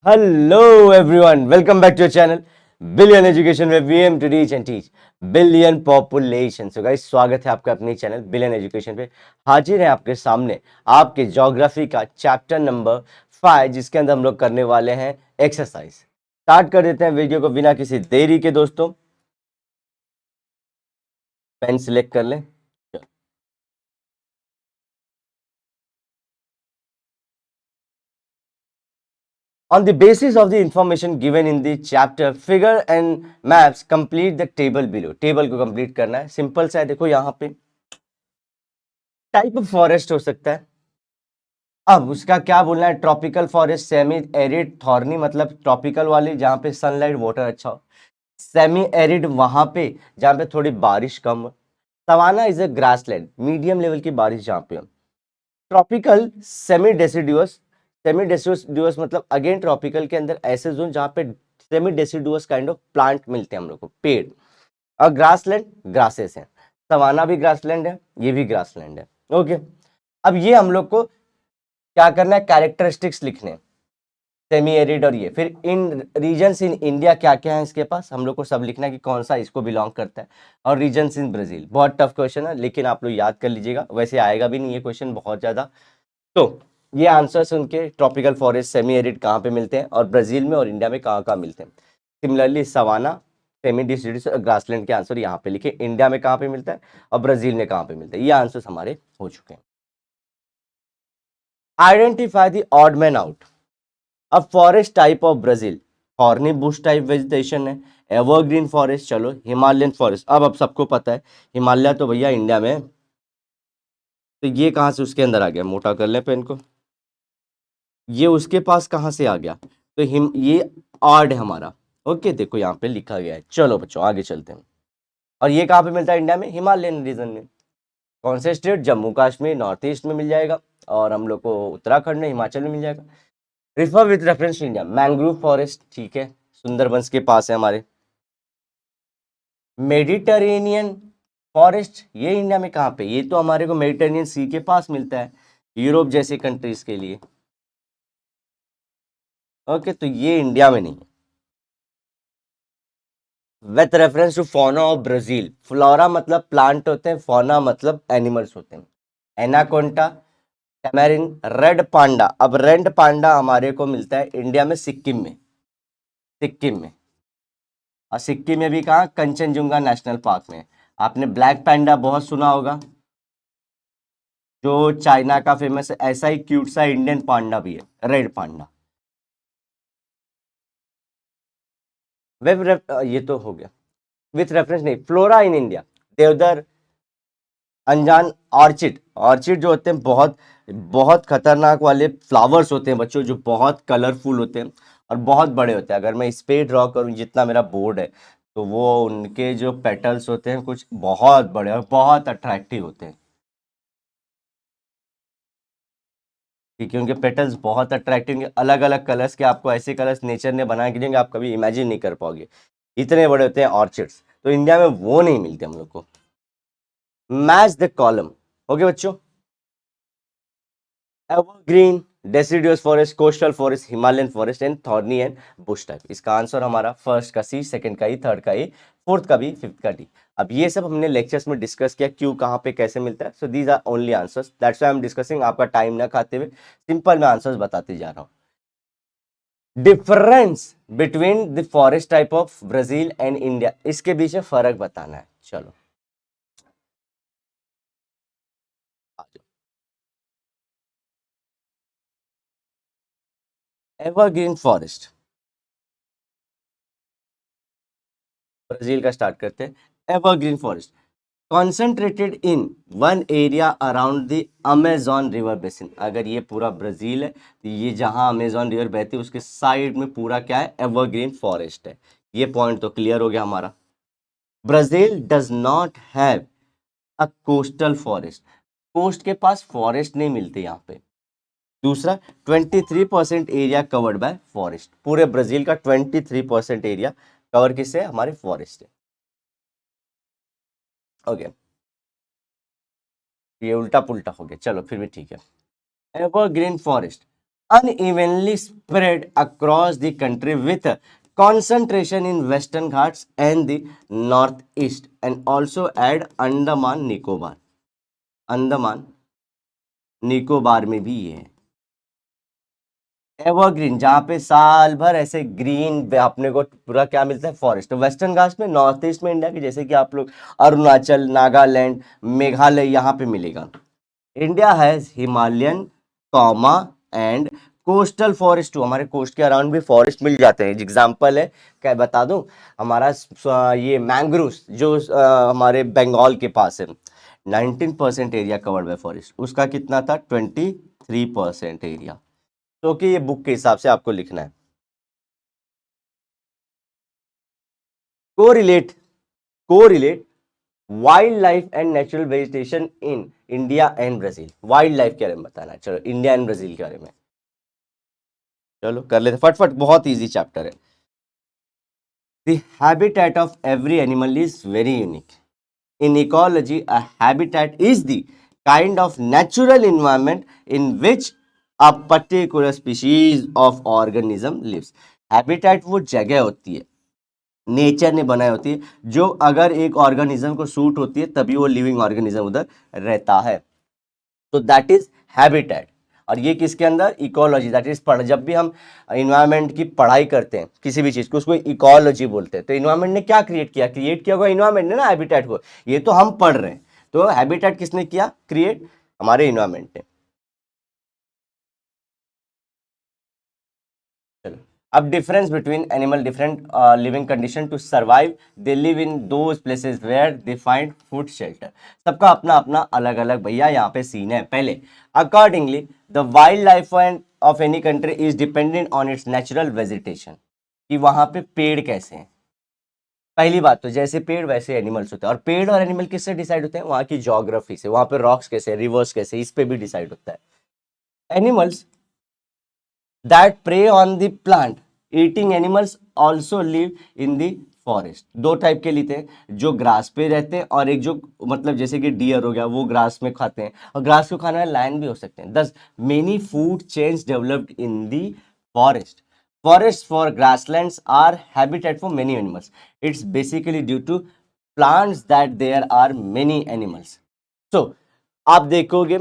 Hello everyone, welcome back to your channel Billion Education where we aim to reach and teach billion population. So guys, स्वागत है आपका अपने channel billion education पे। हाजिर है आपके सामने आपके ज्योग्राफी का चैप्टर नंबर 5 जिसके अंदर हम लोग करने वाले हैं एक्सरसाइज। स्टार्ट कर देते हैं वीडियो को बिना किसी देरी के। दोस्तों पेन सिलेक्ट कर लें। On the basis of the information given in the chapter, figure and maps complete the table below. Table को कंप्लीट करना है। सिंपल सा है, देखो यहाँ पे टाइप ऑफ फॉरेस्ट हो सकता है। अब उसका क्या बोलना है, tropical forest, semi arid, thorny मतलब ट्रॉपिकल वाली जहां पे सनलाइट वाटर अच्छा हो, सेमी एरिड वहां पे जहां पे थोड़ी बारिश कम हो, savanna is a grassland medium level की बारिश जहां पे हो, tropical semi deciduous, semi deciduous मतलब अगेन ट्रॉपिकल के अंदर ऐसे जोन जहां पे semi deciduous kind of plant मिलते हैं हम लोग को, पेड़, और ग्रासलैंड ग्रासेस हैं। सवाना भी ग्रासलैंड है, ये भी ग्रासलैंड है। ओके, अब ये हम लोग को क्या करना है, कैरेक्टरिस्टिक्स लिखने, सेमी एरिड और ये फिर इन रीजन्स इन इंडिया क्या क्या है इसके पास, हम लोग को सब लिखना है कि कौन सा इसको बिलोंग करता है। और रीजन्स इन ब्राजील, बहुत टफ क्वेश्चन है लेकिन आप लोग याद कर लीजिएगा, वैसे आएगा भी नहीं ये क्वेश्चन बहुत ज्यादा। तो ये आंसर्स उनके ट्रॉपिकल फॉरेस्ट सेमी एरिड कहाँ पे मिलते हैं और ब्राजील में और इंडिया में कहाँ कहाँ मिलते हैं। सिमिलरली सवाना, सेमी डिसिडुअस और ग्रासलैंड के आंसर यहाँ पे लिखे, इंडिया में कहाँ पे मिलता है और ब्राजील में कहाँ पे मिलता है। ये आंसर्स हमारे हो चुके हैं। Identify the odd man out. अब forest type of Brazil, horny bush type vegetation है, एवरग्रीन फॉरेस्ट, चलो हिमालयन फॉरेस्ट। अब सबको पता है हिमालय तो भैया इंडिया में है, तो ये कहाँ से उसके अंदर आ गया, मोटा कर लें पेन को, ये उसके पास कहाँ से आ गया, तो हिम ये ऑड है हमारा। ओके, देखो यहाँ पे लिखा गया है। चलो बच्चों आगे चलते हैं। और ये कहाँ पे मिलता है, इंडिया में हिमालयन रीजन में। कौन से state, Jammu Kashmir north east में मिल जाएगा, और हम लोग को उत्तराखंड में, हिमाचल में मिल जाएगा। Refer with reference to India, mangrove forest, ठीक है, सुंदरबंस के पास है हमारे। मेडिटेरेनियन फॉरेस्ट, ये इंडिया में कहाँ पे, ये तो हमारे को मेडिटेरेनियन सी के पास मिलता है, यूरोप जैसे कंट्रीज के लिए। ओके, तो ये इंडिया में नहीं है। With reference to fauna of Brazil, flora मतलब प्लांट होते हैं, फौना मतलब एनिमल्स होते हैं। Anaconda, tamarin, red panda. अब रेड पांडा हमारे को मिलता है इंडिया में सिक्किम में, सिक्किम में। और सिक्किम में भी कहाँ, कंचनजुंगा नेशनल पार्क में। आपने ब्लैक पैंडा बहुत सुना होगा, जो चाइना का फेमस है, ऐसा ही क्यूट सा इंडियन पांडा भी है, रेड पांडा। ये तो हो गया विथ रेफरेंस, नहीं, फ्लोरा इन इंडिया, देवदार, अनजान, ऑर्चिड। ऑर्चिड जो होते हैं बहुत बहुत खतरनाक वाले फ्लावर्स होते हैं बच्चों, जो बहुत कलरफुल होते हैं और बहुत बड़े होते हैं। अगर मैं इस पे ड्रॉ करूं जितना मेरा बोर्ड है, तो वो उनके जो पेटल्स होते हैं कुछ बहुत बड़े और बहुत अट्रैक्टिव होते हैं। ठीक है, उनके पेटल्स बहुत अट्रैक्टिव होंगे, अलग अलग कलर्स के, आपको ऐसे कलर्स नेचर ने बना के देंगे आप कभी इमेजिन नहीं कर पाओगे, इतने बड़े होते हैं ऑर्चिड्स। तो इंडिया में वो नहीं मिलते हम लोग को। मैच द कॉलम, ओके बच्चों। Evergreen, deciduous forest, coastal forest, Himalayan forest and thorny and Bush type. इसका आंसर हमारा फर्स्ट का सी, सेकंड का ई, थर्ड का ई, फोर्थ का बी, फिफ्थ का डी। अब ये सब हमने लेक्चर्स में डिस्कस किया, क्यों कहाँ पे कैसे मिलता है। So these are only answers, that's why I am discussing. आपका टाइम ना खाते हुए सिंपल मैं आंसर्स बताते जा रहा हूँ। Difference between the forest type of Brazil and India, इसके बीच में फर्क बताना है। चलो एवरग्रीन फॉरेस्ट, ब्राजील का स्टार्ट करते हैं। Evergreen forest concentrated in one area around the Amazon river basin। अगर ये पूरा ब्राजील है तो ये जहां अमेजोन रिवर बहती है उसके साइड में पूरा क्या है, एवरग्रीन फॉरेस्ट है। ये पॉइंट तो क्लियर हो गया हमारा। Brazil does not have a coastal forest, coast के पास फॉरेस्ट नहीं मिलते यहाँ पे। दूसरा, 23% एरिया कवर्ड बाय फॉरेस्ट, पूरे ब्राजील का 23% एरिया कवर किससे, हमारे फॉरेस्ट है। ओके, ये उल्टा पुल्टा हो गया, चलो फिर भी ठीक है। Evergreen forest, unevenly spread across the country with concentration in Western Ghats and the Northeast, and also add Andaman Nicobar. Andaman Nicobar में भी ये है एवरग्रीन, जहां पे साल भर ऐसे ग्रीन अपने को पूरा क्या मिलता है, फॉरेस्ट। तो वेस्टर्न घाट्स में, नॉर्थ ईस्ट में इंडिया के, जैसे कि आप लोग अरुणाचल, नागालैंड, मेघालय, यहाँ पे मिलेगा। India has Himalayan comma and coastal forest too, हमारे कोस्ट के अराउंड भी फॉरेस्ट मिल जाते हैं। एग्जांपल है, क्या बता दूं, हमारा ये मैंग्रोव्स जो हमारे बंगाल के पास है, 19% एरिया कवर्ड बाय फॉरेस्ट, उसका कितना था, 23% एरिया। तो कि ये बुक के हिसाब से आपको लिखना है। Correlate correlate wild life and natural vegetation in India and Brazil. Wild life के बारे में बताना है, चलो इंडिया एंड ब्राजील के बारे में चलो कर लेते फटफट, बहुत इजी चैप्टर है। The habitat of every animal is very unique. In ecology, a habitat is the kind of natural environment in which a particular species of organism lives. Habitat वो जगह होती है, नेचर ने बनाई होती है, जो अगर एक ऑर्गेनिज्म को सूट होती है तभी वो लिविंग ऑर्गेनिज्म उधर रहता है। तो दैट इज हैबिटेट। और ये किसके अंदर, इकोलॉजी, दैट इज जब भी हम इन्वायरमेंट की पढ़ाई करते हैं किसी भी चीज को, उसको इकोलॉजी बोलते हैं। तो इन्वायरमेंट ने क्या क्रिएट किया होगा इन्वायरमेंट ने ना, हैबिटेट को। ये तो हम पढ़ रहे हैं, तो हैबिटेट किसने किया क्रिएट, हमारे इन्वायरमेंट ने। चलो, अब difference between animal different living condition to survive, they live in those places where they find food shelter. सबका अपना अपना अलग अलग भैया यहाँ पे सीन है। पहले, accordingly the wild life of any country is dependent on it's natural vegetation, कि वहां पे पेड़ कैसे हैं। पहली बात तो जैसे पेड़ वैसे एनिमल्स होते हैं, और पेड़ और एनिमल किससे डिसाइड होते हैं, वहां की ज्योग्राफी से, वहां पे रॉक्स कैसे, रिवर्स कैसे, इस पे भी डिसाइड होता है। Animals that prey on the plant eating animals also live in the forest. दो टाइप के लिए थे, जो ग्रास पे रहते हैं और एक जो मतलब जैसे कि डियर हो गया, वो ग्रास में खाते हैं, और ग्रास को खाने वाले लायन भी हो सकते हैं। दस many food chains developed in the forest. Forests for grasslands are habitat for many animals. It's basically due to plants that there are many animals. So, आप देखोगे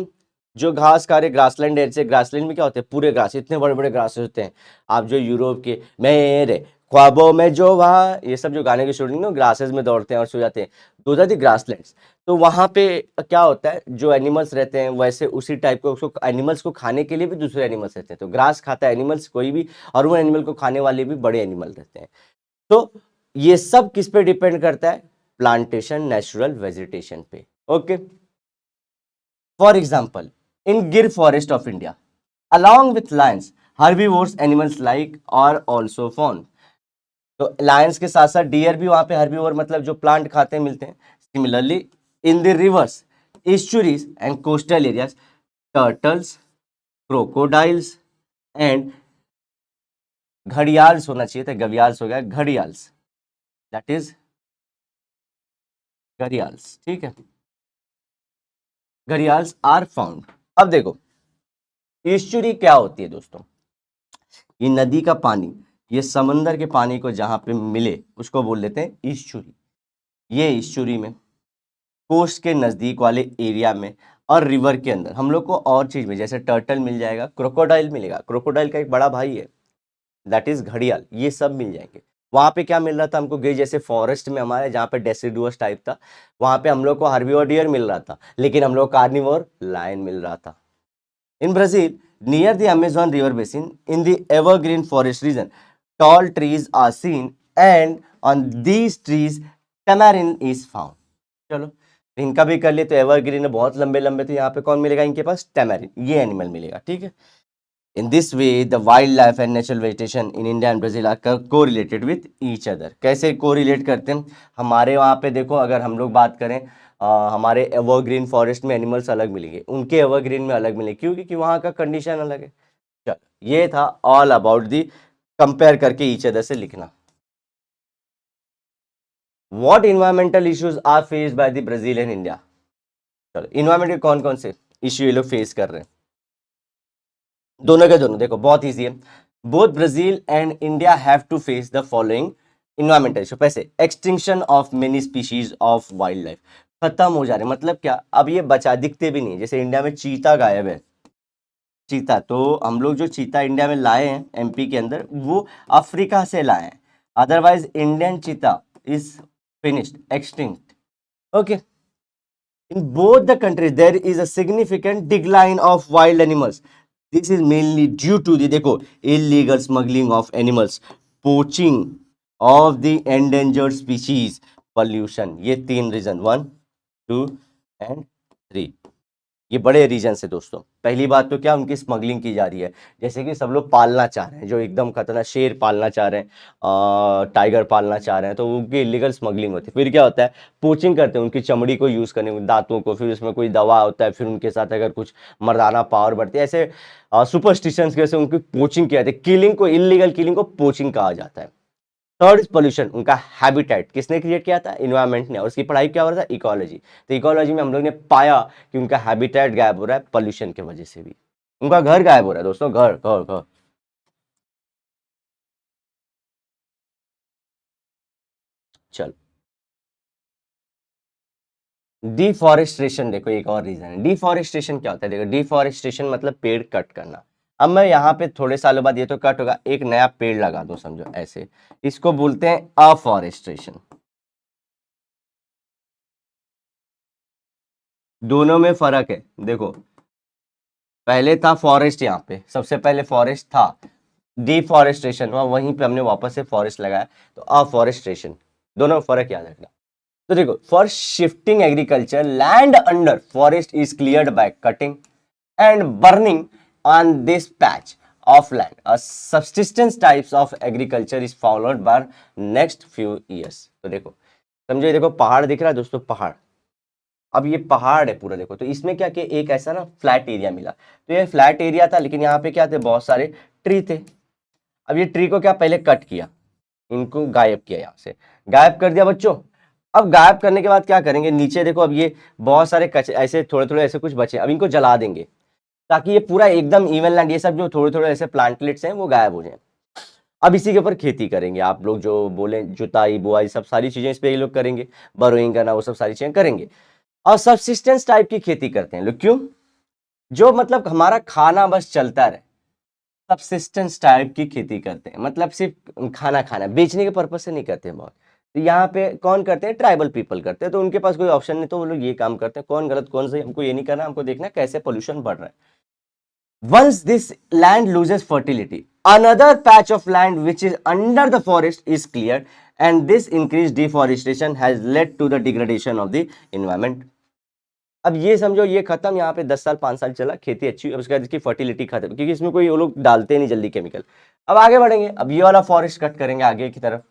जो घास खा रहे ग्रासलैंड एरिया से, ग्रासलैंड में क्या होते हैं, पूरे ग्रास, इतने बड़े बड़े ग्रासेस होते हैं। आप जो यूरोप के मेरे ख्वाबों में जो वहाँ, ये सब जो गाने की शूटिंग ना, ग्रासेस में दौड़ते हैं और सो जाते हैं, दोज आर द ग्रासलैंड्स। तो वहाँ पे क्या होता है, जो एनिमल्स रहते हैं वैसे उसी टाइप को, उसको एनिमल्स को खाने के लिए भी दूसरे एनिमल्स रहते हैं। तो ग्रास खाता है एनिमल्स कोई भी, और वो एनिमल को खाने वाले भी बड़े एनिमल रहते हैं। तो ये सब किस पे डिपेंड करता है, प्लांटेशन, नेचुरल वेजिटेशन पे। Okay, for example, in Gir forest of India, along with lions, herbivores animals like are also found. तो लायंस के साथ साथ डियर भी वहां पे हर्बीवोर, मतलब जो प्लांट खाते हैं, मिलते हैं। Similarly in the reverse, estuaries and coastal areas, turtles, crocodiles and gharials होना चाहिए था, गवियाल्स हो गया, घड़ियाल्स, दैट इज घड़ियाल्स, ठीक है, घड़ियाल्स आर फाउंड। अब देखो, ईस्चुरी क्या होती है दोस्तों, ये नदी का पानी, ये समंदर के पानी को जहां पे मिले उसको बोल लेते हैं ईस्चुरी। ये ईस्चुरी में, कोस्ट के नजदीक वाले एरिया में, और रिवर के अंदर हम लोग को और चीज में, जैसे टर्टल मिल जाएगा, क्रोकोडाइल मिलेगा, क्रोकोडाइल का एक बड़ा भाई है दैट इज घड़ियाल, ये सब मिल जाएंगे। वहां पे क्या मिल रहा था हमको, गई जैसे फॉरेस्ट में हमारे जहाँ पे डेसिडुअस टाइप था, वहां पे हम लोग को हार्बीवोर डियर मिल रहा था, लेकिन हम लोग कार्निवोर लायन मिल रहा था। In Brazil, near the Amazon River basin, in the evergreen forest region, tall trees are seen, and on these trees, tamarind is found. चलो, इनका भी कर लिए, तो एवरग्रीन है, बहुत लंबे लंबे, तो यहाँ पे कौन मिलेगा इनके पास, टैमरिन, ये एनिमल मिलेगा, ठीक है। In this way the wild life and natural vegetation in India and Brazil are correlated with each other. कैसे कोरिलेट करते हैं, हमारे वहाँ पे देखो, अगर हम लोग बात करें, हमारे एवरग्रीन फॉरेस्ट में एनिमल्स अलग मिलेंगे, उनके एवरग्रीन में अलग मिलेंगे, क्यों, क्योंकि वहाँ का कंडीशन अलग है। चलो, ये था ऑल अबाउट दी कंपेयर करके ईच अदर से लिखना। What environmental issues are faced by the Brazil and India. चलो, इन्वायरमेंट के कौन कौन से इश्यू ये लोग फेस कर रहे हैं। दोनों के दोनों देखो बहुत ईजी है। Both Brazil and India have to face the following environmental issue. पैसे extinction of many species of wild life, खत्म हो जा रहे, मतलब क्या, अब ये बचा दिखते भी नहीं। जैसे इंडिया में चीता गायब है, चीता तो हम लोग जो चीता इंडिया में लाए हैं एमपी के अंदर, वो अफ्रीका से लाए हैं। अदरवाइज इंडियन चीता is finished, extinct. Okay, in both the countries there is a significant decline of wild animals. This is mainly due to the देखो illegal smuggling of animals, poaching of the endangered species, pollution। ये तीन reason, 1, 2 and 3, ये बड़े reason है दोस्तों। पहली बात तो क्या, उनकी स्मगलिंग की जा रही है। जैसे कि सब लोग पालना चाह रहे हैं, जो एकदम खतरनाक शेर पालना चाह रहे हैं, टाइगर पालना चाह रहे हैं, तो उनकी इलीगल स्मगलिंग होती है। फिर क्या होता है, पोचिंग करते हैं, उनकी चमड़ी को यूज़ करने, दांतों को, फिर उसमें कोई दवा होता है, फिर उनके साथ अगर कुछ मर्दाना पावर बढ़ती है, ऐसे सुपरस्टिशंस की वजह से उनकी पोचिंग किया जाती है। किलिंग को, इलीगल किलिंग को पोचिंग कहा जाता है। थर्ड इज पोल्यूशन, उनका हैबिटेट किसने क्रिएट किया था, इन्वायरमेंट ने। और उसकी पढ़ाई क्या हो रहा था, इकोलॉजी। तो इकोलॉजी में हम लोग ने पाया कि उनका हैबिटेट गायब हो रहा है पोल्यूशन की वजह से भी। उनका घर गायब हो रहा है दोस्तों, घर घर घर। चल, डिफॉरेस्टेशन देखो एक और रीजन है। डिफॉरेस्टेशन क्या होता है, देखो डिफॉरेस्टेशन मतलब पेड़ कट करना। अब मैं यहाँ पे थोड़े सालों बाद ये तो कट होगा, एक नया पेड़ लगा दो, समझो ऐसे, इसको बोलते हैं अफॉरेस्टेशन। दोनों में फर्क है देखो, पहले था फॉरेस्ट, यहाँ पे सबसे पहले फॉरेस्ट था, डिफॉरेस्टेशन हुआ, वहीं पे हमने वापस से फॉरेस्ट लगाया, तो अफॉरेस्टेशन। दोनों में फर्क याद रखना। तो देखो, for shifting agriculture land under forest is cleared by cutting and burning on this patch of land, a subsistence types of agriculture is followed by next few years. तो देखो समझो, ये देखो पहाड़ दिख रहा है दोस्तों, पहाड़। अब ये पहाड़ है पूरा, देखो तो इसमें क्या कि एक ऐसा ना फ्लैट एरिया मिला, तो ये फ्लैट एरिया था, लेकिन यहाँ पे क्या थे, बहुत सारे ट्री थे। अब ये ट्री को क्या पहले कट किया, इनको गायब किया, यहाँ से गायब कर दिया बच्चों। अब गायब करने के बाद क्या करेंगे, नीचे देखो अब ये बहुत सारे कचरे ऐसे थोड़े थोड़े ऐसे कुछ बचे, अब इनको जला देंगे, ताकि ये पूरा एकदम इवन लैंड, ये सब जो थोड़े थोड़े ऐसे प्लांटलेट्स हैं वो गायब हो जाए। अब इसी के ऊपर खेती करेंगे, आप लोग जो बोले जुताई बुआई सब सारी चीजें इस पे ये लोग करेंगे, बरोइंग करना वो सब सारी चीजें करेंगे। और सबसिस्टेंस टाइप की खेती करते हैं लोग, क्यों, जो मतलब हमारा खाना बस चलता रहे, सबसिस्टेंस टाइप की खेती करते हैं, मतलब सिर्फ खाना खाना, बेचने के पर्पज से नहीं करते हैं बहुत। तो यहाँ पे कौन करते हैं, ट्राइबल पीपल करते हैं, तो उनके पास कोई ऑप्शन नहीं, तो वो लोग ये काम करते हैं। कौन गलत कौन सही हमको ये नहीं करना, हमको देखना कैसे पोल्यूशन बढ़ रहा है। Once this land loses fertility, another patch of land which is under the forest is cleared, and this increased deforestation has led to the degradation of the environment. अब ये समझो, ये खत्म, यहाँ पे 10 साल 5 साल चला, खेती अच्छी हुई, अब उसके बाद इसकी फर्टिलिटी खत्म, क्योंकि इसमें कोई वो लोग डालते नहीं जल्दी केमिकल। अब आगे बढ़ेंगे, अब ये वाला फॉरेस्ट कट करेंगे आगे की तरफ,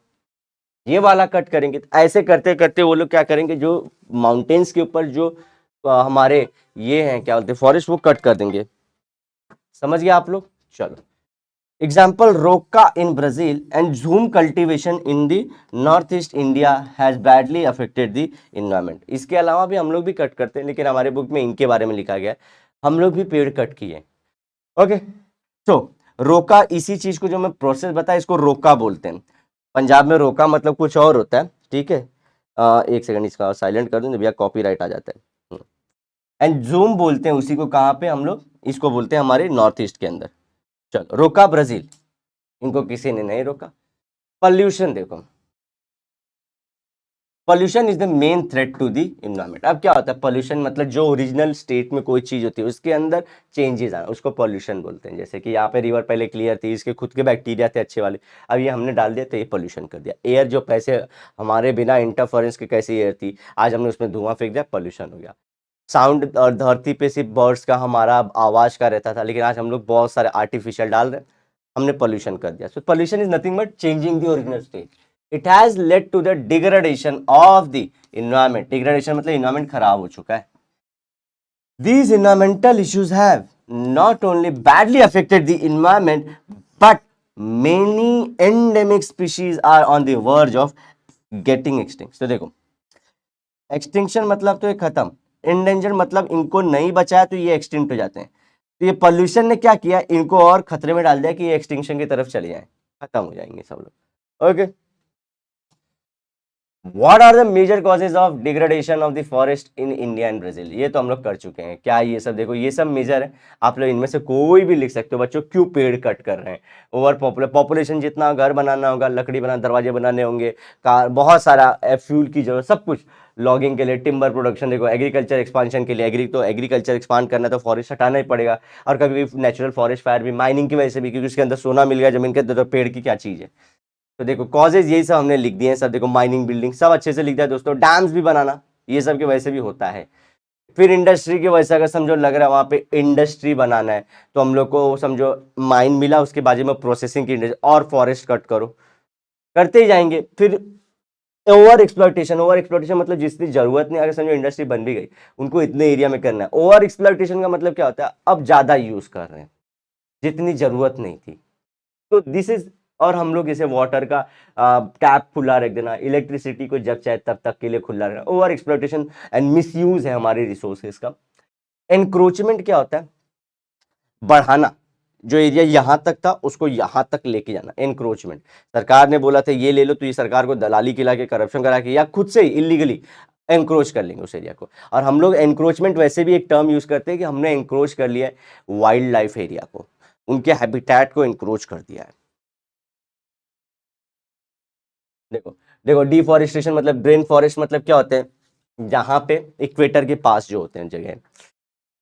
ये वाला कट करेंगे, ऐसे करते करते वो लोग क्या करेंगे, जो माउंटेन्स के ऊपर जो हमारे ये हैं क्या बोलते हैं फॉरेस्ट, वो कट कर देंगे। समझ गए आप लोग, चलो। एग्जाम्पल, रोका इन ब्राजील एंड झूम cultivation in the north east India has badly affected the environment. इसके अलावा भी हम लोग भी कट करते हैं, लेकिन हमारे बुक में इनके बारे में लिखा गया है, हम लोग भी पेड़ कट किए। ओके, तो रोका, इसी चीज को जो मैं प्रोसेस बताया, इसको रोका बोलते हैं। पंजाब में रोका मतलब कुछ और होता है, ठीक है। एक सेकंड इसका साइलेंट कर दूं, भैया कॉपीराइट आ जाता है। एंड जूम बोलते हैं उसी को, कहाँ पे हम लोग इसको बोलते हैं, हमारे नॉर्थ ईस्ट के अंदर। चलो, रोका ब्राजील, इनको किसी ने नहीं रोका। पॉल्यूशन देखो, pollution is the main threat to the environment. अब क्या होता है पॉल्यूशन, मतलब जो ओरिजिनल स्टेट में कोई चीज होती है उसके अंदर चेंजेस आना, उसको पॉल्यूशन बोलते हैं। जैसे कि यहाँ पे रिवर पहले क्लियर थी, इसके खुद के बैक्टीरिया थे अच्छे वाले, अब ये हमने डाल दिया तो ये पॉल्यूशन कर दिया। एयर जो पैसे हमारे बिना इंटरफेरेंस के कैसी एयर थी, आज हमने उसमें धुआं फेंक दिया, पॉल्यूशन हो गया। साउंड, और धरती पे सिर्फ बर्ड्स का हमारा आवाज का रहता था, लेकिन आज हम लोग बहुत सारे आर्टिफिशियल डाल रहे हैं, हमने पॉल्यूशन कर दिया। So pollution is nothing but changing the original state. It has led to the degradation of the environment. Degradation मतलब इन्वायरमेंट खराब हो चुका है। These environmental issues have not only badly affected the environment, but many endemic species are on the verge of getting extinct. तो देखो, extinction मतलब तो ये खत्म, इंडेंजर मतलब इनको नहीं बचाया तो ये एक्सटिंक्ट हो जाते हैं। तो ये पॉल्यूशन ने क्या किया, इनको और खतरे में डाल दिया कि ये एक्सटिंक्शन की तरफ चले जाएं, खत्म हो जाएंगे सब लोग। Okay, what are the major causes of degradation of the forest in India and Brazil, ये तो हम लोग कर चुके हैं। क्या ये सब देखो, ये सब मेजर है, आप लोग इनमें से कोई भी लिख सकते हो बच्चों। क्यों पेड़ कट कर रहे हैं, ओवर पॉपुलेशन, जितना घर बनाना होगा, लकड़ी बनाना, दरवाजे बनाने होंगे, कार, बहुत सारा फ्यूल की जरूरत, सब कुछ लॉगिंग के लिए, टिम्बर प्रोडक्शन, देखो एग्रीकल्चर एक्सपांशन के लिए, एग्रीकल्चर एक्सपांड करना है तो फॉरेस्ट हटाना ही पड़ेगा। और कभी कभी नेचुरल फॉरेस्ट फायर भी माइनिंग की वजह से भी, क्योंकि उसके अंदर सोना मिल गया जमीन के अंदर, तो पेड़ की क्या चीज है। तो देखो कॉजेज यही सब हमने लिख दिए हैं सब, देखो माइनिंग, बिल्डिंग, सब अच्छे से लिख दिया दोस्तों। डैम्स भी बनाना, ये सब की वजह से भी होता है। फिर इंडस्ट्री की वजह से, अगर समझो लग रहा है वहां पे इंडस्ट्री बनाना है, तो हम लोग को समझो माइन मिला, उसके बाजू में प्रोसेसिंग की इंडस्ट्री, और फॉरेस्ट कट करो, करते ही जाएंगे। फिर ओवर एक्सप्लॉइटेशन मतलब जितनी जरूरत नहीं, अगर समझो इंडस्ट्री बन भी गई, उनको इतने एरिया में करना है। ओवर एक्सप्लॉइटेशन का मतलब क्या होता है, अब ज्यादा यूज कर रहे हैं, जितनी जरूरत नहीं थी। तो दिस इज, और हम लोग इसे वाटर का टैप खुला रख देना, इलेक्ट्रिसिटी को जब चाहे तब तक के लिए खुला रखना, ओवर एक्सप्लॉइटेशन एंड मिसयूज है हमारे रिसोर्सेज का। एनक्रोचमेंट क्या होता है, बढ़ाना, जो एरिया यहां तक था उसको यहां तक लेके जाना, एनक्रोचमेंट। सरकार ने बोला था ये ले लो, तो ये सरकार को दलाली खिला के, करप्शन करा के, या खुद से ही इलीगली एनक्रोच कर लेंगे उस एरिया को। और हम लोग एनक्रोचमेंट वैसे भी एक टर्म यूज करते हैं कि हमने एनक्रोच कर लिया है वाइल्ड लाइफ एरिया को, उनके हैबिटेट को एनक्रोच कर दिया है। देखो देखो डिफॉरेस्टेशन मतलब, ग्रीन फॉरेस्ट मतलब क्या होते हैं, जहां पे इक्वेटर के पास जो होते हैं जगह,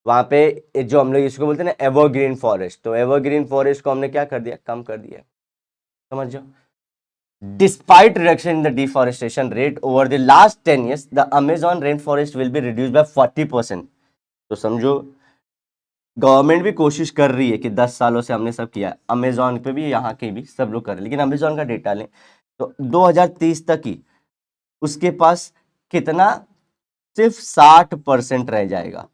वहां पे जो हम लोग इसको बोलते हैं ना एवरग्रीन फॉरेस्ट, तो एवरग्रीन फॉरेस्ट को हमने क्या कर दिया, कम कर दिया, समझ जाओ। Despite reduction in the deforestation rate over the last 10 years, the Amazon rain forest will be reduce by 40%। तो समझो गवर्नमेंट भी कोशिश कर रही है कि 10 सालों से हमने सब किया, अमेजॉन पे भी, यहाँ के भी सब लोग कर रहे हैं, लेकिन अमेजॉन का डेटा लें तो 2030 तक ही उसके पास कितना, सिर्फ 60% रह जाएगा।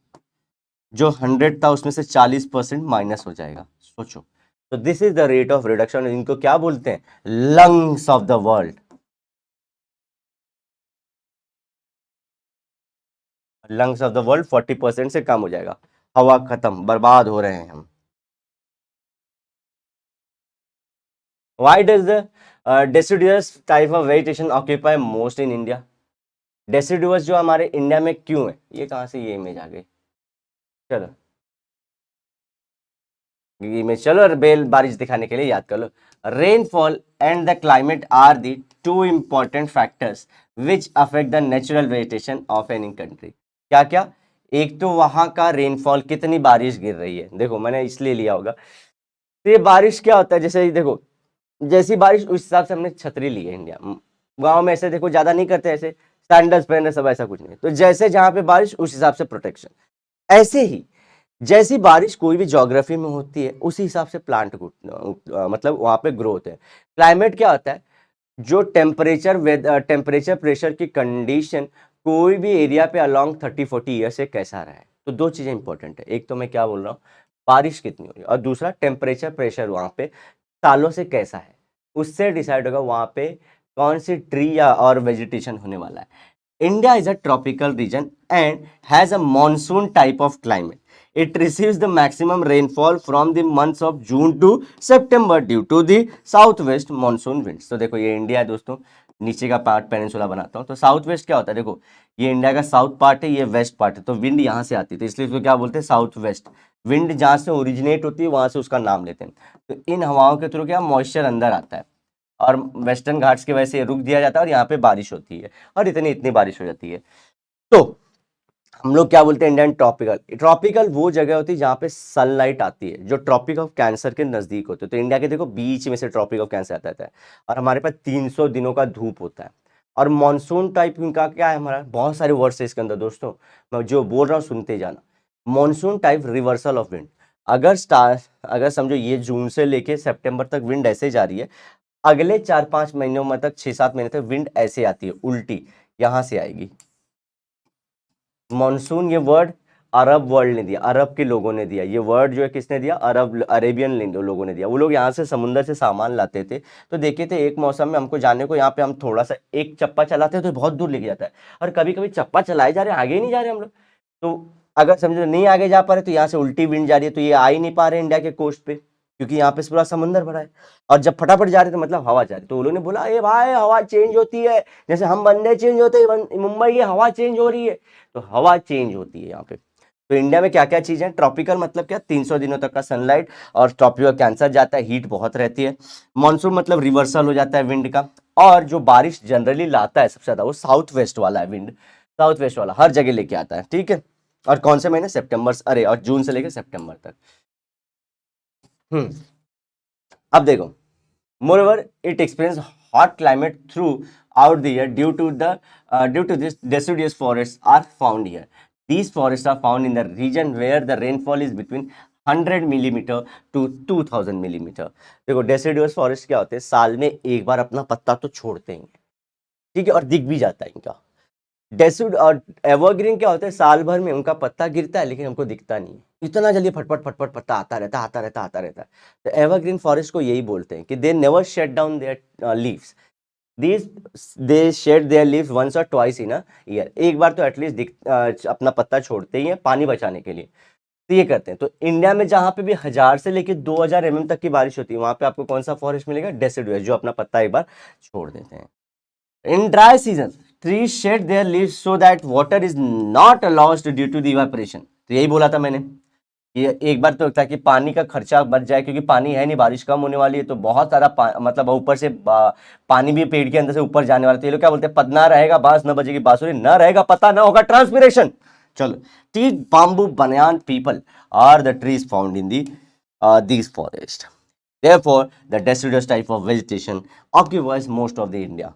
जो 100 था उसमें से 40% माइनस हो जाएगा, सोचो। तो this is the rate of reduction, इनको क्या बोलते हैं, lungs of the world. Lungs of the world 40% से कम हो जाएगा, हवा खत्म, बर्बाद हो रहे हैं हम। Why does the deciduous type of vegetation occupy most in India. Deciduous जो हमारे इंडिया में क्यों है, ये कहां से ये इमेज आ गई, चलो इमेज, चलो और बेल बारिश दिखाने के लिए याद कर लो। Rainfall and the climate are the two important factors which affect the natural vegetation of any country. क्या क्या, एक तो वहां का रेनफॉल, कितनी बारिश गिर रही है, देखो मैंने इसलिए लिया होगा। तो ये बारिश क्या होता है, जैसे देखो, जैसी बारिश उस हिसाब से हमने छतरी ली है इंडिया। गांव में ऐसे देखो ज्यादा नहीं करते, ऐसे सैंडल्स पहन रहे सब, ऐसा कुछ नहीं। तो जैसे जहां पे बारिश उस हिसाब से प्रोटेक्शन, ऐसे ही जैसी बारिश कोई भी ज्योग्राफी में होती है उसी हिसाब से प्लांट मतलब वहां पे ग्रो होते हैं। क्लाइमेट क्या होता है, जो टेम्परेचर प्रेशर की कंडीशन कोई भी एरिया पे अलोंग 30-40 ईयर से कैसा रहा है। तो दो चीजें इंपॉर्टेंट है, एक तो मैं क्या बोल रहा हूँ, बारिश कितनी हो रही है, और दूसरा टेम्परेचर प्रेशर वहां पे सालों से कैसा है, उससे डिसाइड होगा वहां पे कौन सी ट्री या और वेजिटेशन होने वाला है। India is a tropical region and has a monsoon type of climate. It receives the maximum rainfall from the months of June to September due to the southwest monsoon winds. तो देखो ये India है दोस्तों, नीचे का part peninsula बनाता हूँ, तो साउथ वेस्ट क्या होता है, देखो ये इंडिया का साउथ पार्ट है, ये वेस्ट पार्ट है, तो विंड यहाँ से आती है, तो इसलिए इसको क्या बोलते हैं, साउथ वेस्ट। विंड जहाँ से ओरिजिनेट होती है वहां से उसका नाम लेते हैं। तो इन हवाओं के थ्रू क्या मॉइस्चर अंदर आता है, और वेस्टर्न घाट्स की वजह से रुक दिया जाता है, और यहाँ पे बारिश होती है, और इतनी बारिश हो जाती है। तो हम लोग क्या बोलते हैं, इंडियन ट्रॉपिकल। ट्रॉपिकल वो जगह होती है जहाँ पे सनलाइट आती है, जो ट्रॉपिक ऑफ कैंसर के नजदीक होते हैं। तो इंडिया के देखो बीच में से ट्रॉपिक ऑफ कैंसर आता है, और हमारे पास 300 दिनों का धूप होता है। और मानसून टाइप का क्या है, हमारा बहुत सारे वर्ड्स है इसके अंदर दोस्तों, मैं जो बोल रहा हूँ सुनते जाना। Monsoon type reversal of wind, अगर समझो ये जून से लेके सितंबर तक विंड ऐसे जा रही है, अगले 4-5 महीनों में तक, 6-7 महीने तक विंड ऐसे आती है, उल्टी यहां से आएगी। मॉनसून ये वर्ड अरब वर्ल्ड ने दिया, अरब के लोगों ने दिया ये वर्ड, जो है किसने दिया, अरेबियन लोगों ने दिया। वो लोग यहाँ से समुंदर से सामान लाते थे, तो देखे थे एक मौसम में हमको जाने को, यहाँ पे हम थोड़ा सा एक चप्पा चलाते हैं तो बहुत दूर लेके जाता है, और कभी कभी चप्पा चलाए जा रहे हैं, आगे ही नहीं जा रहे हम लोग। तो अगर समझो नहीं आगे जा पा रहे तो यहाँ से उल्टी विंड जा रही है, तो ये आ ही नहीं पा रहे इंडिया के कोस्ट पे, क्योंकि यहाँ पे पूरा समंदर भरा है। और जब फटाफट जा रहे तो मतलब हवा जा रही, तो उन लोगों ने बोला ए भाई हवा चेंज होती है, जैसे हम बंदे चेंज होते हैं मुंबई की हवा चेंज हो रही है, तो हवा चेंज होती है यहाँ पे। तो इंडिया में क्या क्या चीजें, ट्रॉपिकल मतलब क्या, 300 दिनों तक का सनलाइट, और ट्रॉपिकल कैंसर जाता है, हीट बहुत रहती है। मानसून मतलब रिवर्सल हो जाता है विंड का, और जो बारिश जनरली लाता है सबसे ज्यादा वो साउथ वेस्ट वाला है विंड, साउथ वेस्ट वाला हर जगह लेके आता है, ठीक है। और कौन से महीने, सितंबर, अरे और जून से लेकर सितंबर तक। हम्म। अब देखो, moreover it experiences hot climate throughout the year due to this deciduous forests are found here. These forests are found in the region where the rainfall is between 100 millimeter to 2000 millimeter. देखो deciduous forest क्या होते हैं, साल में एक बार अपना पत्ता तो छोड़ते हैं, ठीक है, और दिख भी जाता है इनका। डेसिड और एवरग्रीन क्या होता है, साल भर में उनका पत्ता गिरता है लेकिन हमको दिखता नहीं है, इतना जल्दी फटफट फटफट पत्ता आता रहता आता रहता आता रहता है। तो एवरग्रीन फॉरेस्ट को यही बोलते हैं कि they never shed down their leaves, these they shed their leaves once और ट्वाइस इन अ ईयर, एक बार तो एटलीस्ट अपना पत्ता छोड़ते ही हैं पानी बचाने के लिए, तो ये करते हैं। तो इंडिया में जहां पे भी 1000 से लेकर 2000 mm तक की बारिश होती है, वहां पे आपको कौन सा फॉरेस्ट मिलेगा, डेसिडुअस, जो अपना पत्ता एक बार छोड़ देते हैं। In dry season, trees shed their leaves so that water is not lost due to the evaporation. तो यही बोला था मैंने, ये एक बार तो ताकि पानी का खर्चा बच जाए, क्योंकि पानी है नहीं, बारिश कम होने वाली है, तो बहुत सारा मतलब ऊपर से पानी भी पेड़ के अंदर से ऊपर जाने वाला। तो ये लोग क्या बोलते हैं, पदना रहेगा बांस न बजेगी बांसुरी, न रहेगा पता न होगा ट्रांसपिरेशन। चलो, teak bamboo banyan peepal are the trees found in the these forest. Therefore, the deciduous type of vegetation occupies most of the India.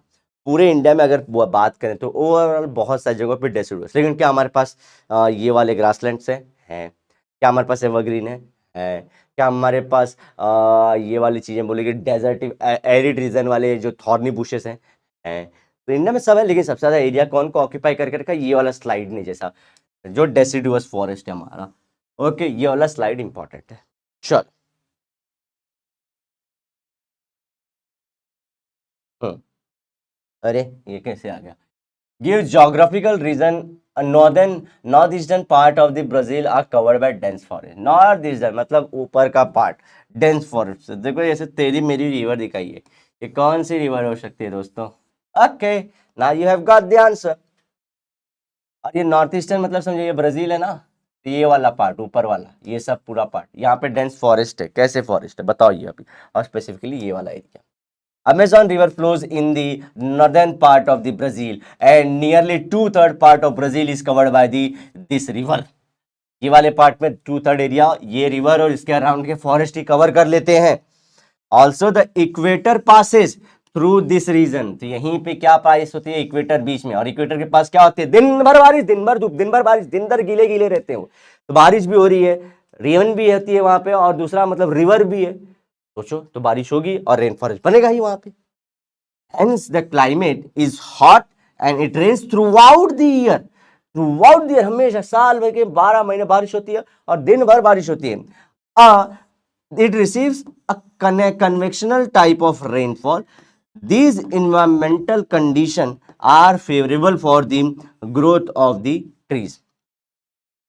पूरे इंडिया में अगर बात करें तो ओवरऑल बहुत सारी जगहों पे डेसिडुअस, लेकिन क्या हमारे पास ये वाले ग्रासलैंड्स हैं, क्या हमारे पास एवरग्रीन है, क्या हमारे पास ये वाली चीजें बोलेगी डेजर्ट एरिड रीजन वाले जो थॉर्नी बुशेस हैं। तो इंडिया में सब है, लेकिन सबसे ज्यादा एरिया कौन को ऑक्यूपाई करके रखा, ये वाला स्लाइड ने जैसा जो डेसिडुअस फॉरेस्ट है हमारा। ओके, ये वाला स्लाइड इंपॉर्टेंट है। चल, अरे ये कैसे आ गया, give geographical region, north eastern part of the Brazil are covered by dense forest. North eastern मतलब ऊपर का पार्ट डेंस फॉरेस्ट। देखो ऐसे तेरी मेरी रिवर दिखाई है, ये कौन सी रिवर हो सकती है दोस्तों। Okay, now you have got the answer. और ये नॉर्थ ईस्टर्न मतलब समझो ये ब्राजील है ना, तो ये वाला पार्ट ऊपर वाला ये सब पूरा पार्ट यहाँ पे डेंस फॉरेस्ट है। कैसे फॉरेस्ट है बताओ ये अभी, और स्पेसिफिकली ये वाला area. Amazon River flows in the northern part of the Brazil, and nearly 2/3 part of Brazil is covered by this river. ये वाले पार्ट में 2/3 एरिया ये रिवर और इसके अराउंड के फॉरेस्ट ही कवर कर लेते हैं। Also the equator passes through this region. तो यहीं पे क्या पास होती है, इक्वेटर बीच में, और इक्वेटर के पास क्या होती है, दिन भर बारिश, दिन भर धूप, दिन भर बारिश, दिन भर गीले गीले रहते हो, तो बारिश भी हो रही है, रेन भी होती है वहां पे, और दूसरा मतलब रिवर भी है, सोचो तो बारिश होगी और रेन फॉरेस्ट बनेगा ही वहां पे। Hence the climate is hot and it rains throughout the year. Throughout the year, हमेशा साल भर के 12 महीने बारिश होती है और दिन भर बारिश होती है। It receives a convectional type of rainfall. These environmental conditions are favorable for the growth of the trees.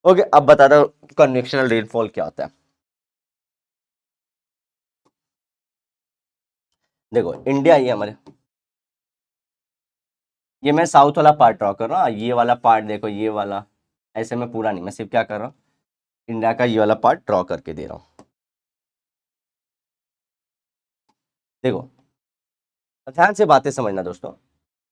Okay, अब बता दो कन्वेक्शनल रेनफॉल क्या होता है। देखो इंडिया ये हमारे, ये मैं साउथ वाला पार्ट ड्रॉ कर रहा हूँ, ये वाला पार्ट देखो, ये वाला ऐसे में पूरा नहीं, मैं सिर्फ क्या कर रहा हूँ, इंडिया का ये वाला पार्ट ड्रॉ करके दे रहा हूँ। देखो ध्यान से बातें समझना दोस्तों,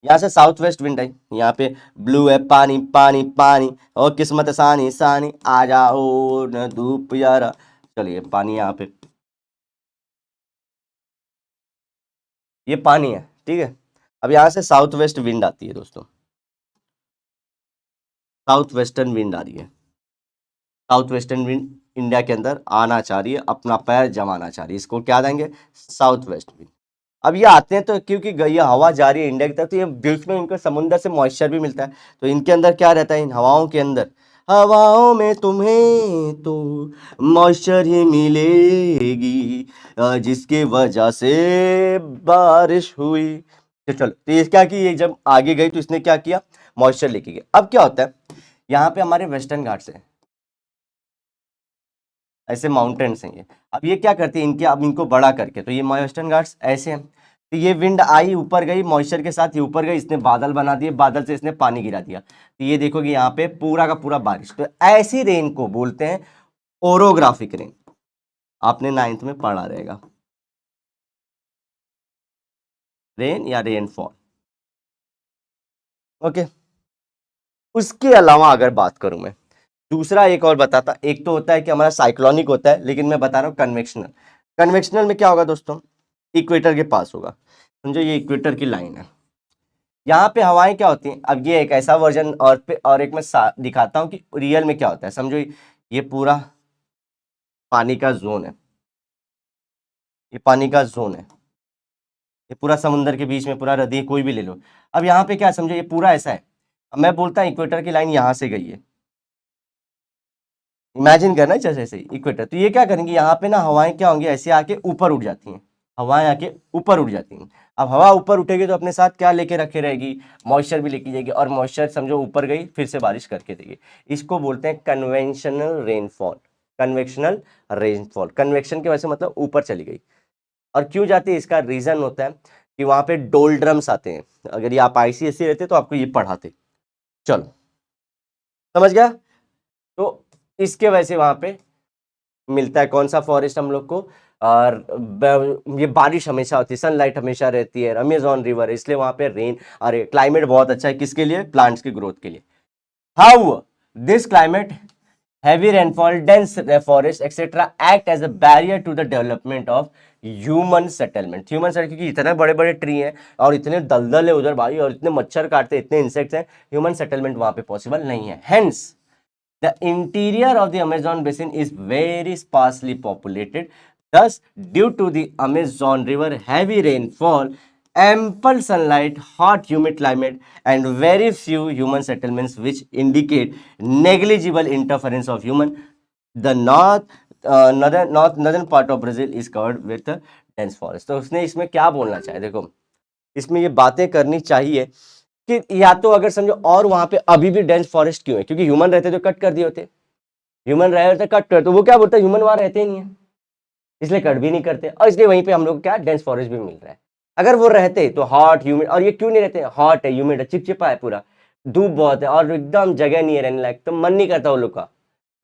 यहाँ से साउथ वेस्ट विंड आई, यहाँ पे ब्लू है, पानी पानी पानी, और किस्मत सानी सानी, आ जाओ न धूप यारा, चलिए पानी यहाँ पे, ये पानी है, ठीक है। अब यहाँ से साउथ वेस्ट विंड आती है दोस्तों, साउथ वेस्टर्न विंड आ रही है, साउथ वेस्टर्न विंड इंडिया के अंदर आना चाह रही है, अपना पैर जमाना चाह रही है, इसको क्या देंगे, साउथ वेस्ट विंड। अब ये आते हैं तो क्योंकि ये हवा जा रही है इंडिया की तरफ, तो ये बीच में इनको समुद्र से मॉइस्चर भी मिलता है, तो इनके अंदर क्या रहता है, इन हवाओं के अंदर, हवाओं में तुम्हें तो मॉइस्चर ही मिलेगी, जिसके वजह से बारिश हुई। तो चलो, तो ये क्या कि ये जब आगे गई तो इसने क्या किया, मॉइस्चर लेके गया। अब क्या होता है, यहाँ पे हमारे वेस्टर्न घाट्स है, ऐसे माउंटेन्स हैं ये। अब ये क्या करते हैं इनके, अब इनको बड़ा करके, तो ये वेस्टर्न घाट्स ऐसे हैं, तो ये विंड आई ऊपर गई मॉइस्चर के साथ, ये ऊपर गई, इसने बादल बना दिए, बादल से इसने पानी गिरा दिया, तो ये देखोगे यहाँ पे पूरा का पूरा बारिश। तो ऐसी रेन को बोलते हैं ओरोग्राफिक रेन। आपने 9th में पढ़ा रहेगा, रेन या रेनफॉल। ओके, उसके अलावा अगर बात करूं मैं, दूसरा एक और बताता, एक तो होता है कि हमारा साइक्लोनिक होता है, लेकिन मैं बता रहा हूँ कन्वेक्शनल। कन्वेक्शनल में क्या होगा दोस्तों, इक्वेटर के पास होगा, समझो ये इक्वेटर की लाइन है, यहाँ पे हवाएं क्या होती हैं। अब ये एक ऐसा वर्जन और एक मैं दिखाता हूँ कि रियल में क्या होता है। समझो ये पूरा पानी का जोन है, ये पानी का जोन है, ये पूरा समुद्र के बीच में पूरा नदी कोई भी ले लो। अब यहाँ पे क्या, समझो ये पूरा ऐसा है, अब मैं बोलता हूँ इक्वेटर की लाइन यहाँ से गई है, इमेजिन करना है जैसे ऐसे इक्वेटर, तो ये क्या करेंगे, यहाँ पे ना हवाएं क्या होंगी, ऐसे आके ऊपर उठ जाती हैं, हवाएं आके ऊपर उठ जाती हैं। अब हवा ऊपर उठेगी तो अपने साथ क्या लेके रखे रहेगी, मॉइस्चर भी लेके जाएगी, और मॉइस्चर समझो ऊपर गई फिर से बारिश करके देगी। इसको बोलते हैं conventional rainfall. Convectional rainfall, convection की वजह से मतलब ऊपर चली गई। और क्यों जाती है, इसका रीजन होता है कि वहां पे डोल्ड्रम्स आते हैं। अगर ये आप आईसीएसई रहते तो आपको ये पढ़ाते। चलो समझ गया। तो इसके वजह से वहां पे मिलता है कौन सा फॉरेस्ट हम लोग को, और ये बारिश हमेशा होती है, सनलाइट हमेशा रहती है, अमेजॉन रिवर है, इसलिए वहां पे रेन, अरे क्लाइमेट बहुत अच्छा है किसके लिए, प्लांट्स की ग्रोथ के लिए। How this climate, heavy rainfall, dense forest etc act as a barrier to the development of human settlement। human settlement क्योंकि इतने बड़े बड़े ट्री हैं और इतने दलदल है उधर भाई, और इतने मच्छर काटते हैं, इतने इंसेक्ट्स हैं, ह्यूमन सेटलमेंट वहां पे पॉसिबल नहीं है। Hence the interior of the Amazon basin is very sparsely populated, thus due to the Amazon river heavy rainfall, ample sunlight, hot humid climate and very few human settlements which indicate negligible interference of human, the northern part of Brazil is covered with a dense forest। तो उसने इसमें क्या बोलना चाहे, देखो इसमें ये बातें करनी चाहिए कि या तो अगर समझो, और वहां पे अभी भी डेंस फॉरेस्ट क्यों है, क्योंकि ह्यूमन रहते तो कट कर दिए होते, ह्यूमन रहे होते कट कर, तो वो क्या बोलता है ह्यूमन वहां रहते ही नहीं है, इसलिए कट भी नहीं करते, और इसलिए वहीं पे हम लोग क्या डेंस फॉरेस्ट भी मिल रहा है। अगर वो रहते तो हॉट ह्यूमिड, और ये क्यों नहीं रहते, हॉट है ह्यूमिड है चिपचिपा है पूरा, धूप बहुत है और एकदम जगह नहीं है रहने लायक, तो मन नहीं करता वो लोग का।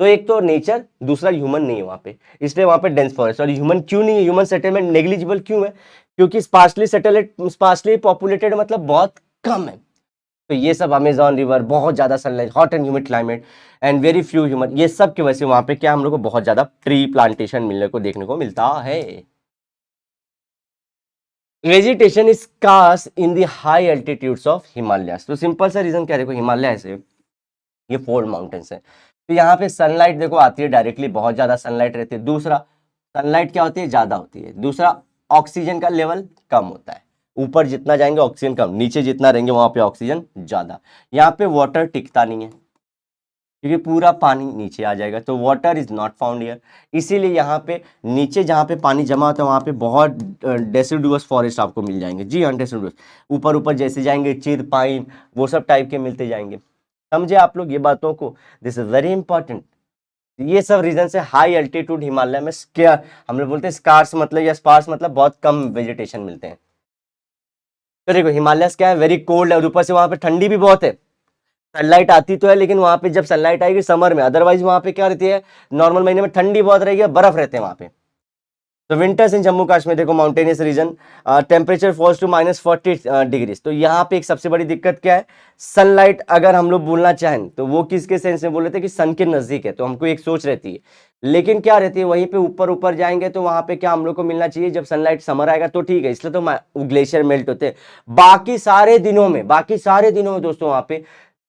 तो एक तो नेचर, दूसरा ह्यूमन नहीं है वहां पे, इसलिए वहां पे डेंस फॉरेस्ट। और ह्यूमन क्यों नहीं है, ह्यूमन सेटलमेंट नेग्लिजिबल क्यों है, क्योंकि स्पार्सली सेटल स्पार्सली पॉपुलेटेड मतलब बहुत कम है। तो ये सब अमेजॉन रिवर, बहुत ज्यादा sunlight, hot and humid climate and very few human, ये सब की वजह से वहां पे क्या हम लोग को बहुत ज्यादा ट्री प्लांटेशन मिलने को देखने को मिलता है। Vegetation is scarce in the high altitudes of Himalayas. तो सिंपल सा रीजन क्या है, देखो हिमालय से ये फोल्ड माउंटेन्स है, तो यहाँ पे सनलाइट देखो आती है डायरेक्टली, बहुत ज्यादा सनलाइट रहती है। दूसरा सनलाइट क्या होती है, ज्यादा होती है। दूसरा ऑक्सीजन का लेवल कम होता है, ऊपर जितना जाएंगे ऑक्सीजन कम, नीचे जितना रहेंगे वहां पे ऑक्सीजन ज्यादा। यहाँ पे वाटर टिकता नहीं है क्योंकि पूरा पानी नीचे आ जाएगा, तो water is not found here. इसीलिए यहाँ पे नीचे जहाँ पे पानी जमा होता है वहाँ पे बहुत डेसिडुअस फॉरेस्ट आपको मिल जाएंगे। जी हाँ, डेसिडुअस, ऊपर ऊपर जैसे जाएंगे चिर पाइन वो सब टाइप के मिलते जाएंगे। समझे आप लोग ये बातों को, दिस इज वेरी इंपॉर्टेंट। ये सब रीजन से हाई एल्टीट्यूड हिमालय में क्या हम लोग बोलते हैं स्कार्स मतलब या स्पार्स मतलब बहुत कम वेजिटेशन मिलते हैं। तो देखो हिमालय क्या है, वेरी कोल्ड है, और ऊपर से वहां पे ठंडी भी बहुत है। सनलाइट आती तो है लेकिन वहां पे जब सनलाइट आएगी समर में, अदरवाइज वहां पे क्या रहती है, नॉर्मल महीने में ठंडी बहुत रहेगी, बर्फ रहते हैं वहां पे। तो विंटर्स इन जम्मू कश्मीर देखो mountainous region, temperature falls to -40 degrees. तो यहाँ पे एक सबसे बड़ी दिक्कत क्या है, सनलाइट अगर हम लोग बोलना चाहें तो वो किसके सेंस में बोल रहे थे कि सन के नजदीक है, तो हमको एक सोच रहती है। लेकिन क्या रहती है वहीं पे ऊपर ऊपर जाएंगे तो वहां पे क्या हम लोग को मिलना चाहिए, जब सनलाइट समर आएगा तो ठीक है, इसलिए तो ग्लेशियर मेल्ट होते हैं। बाकी सारे दिनों में दोस्तों वहां पे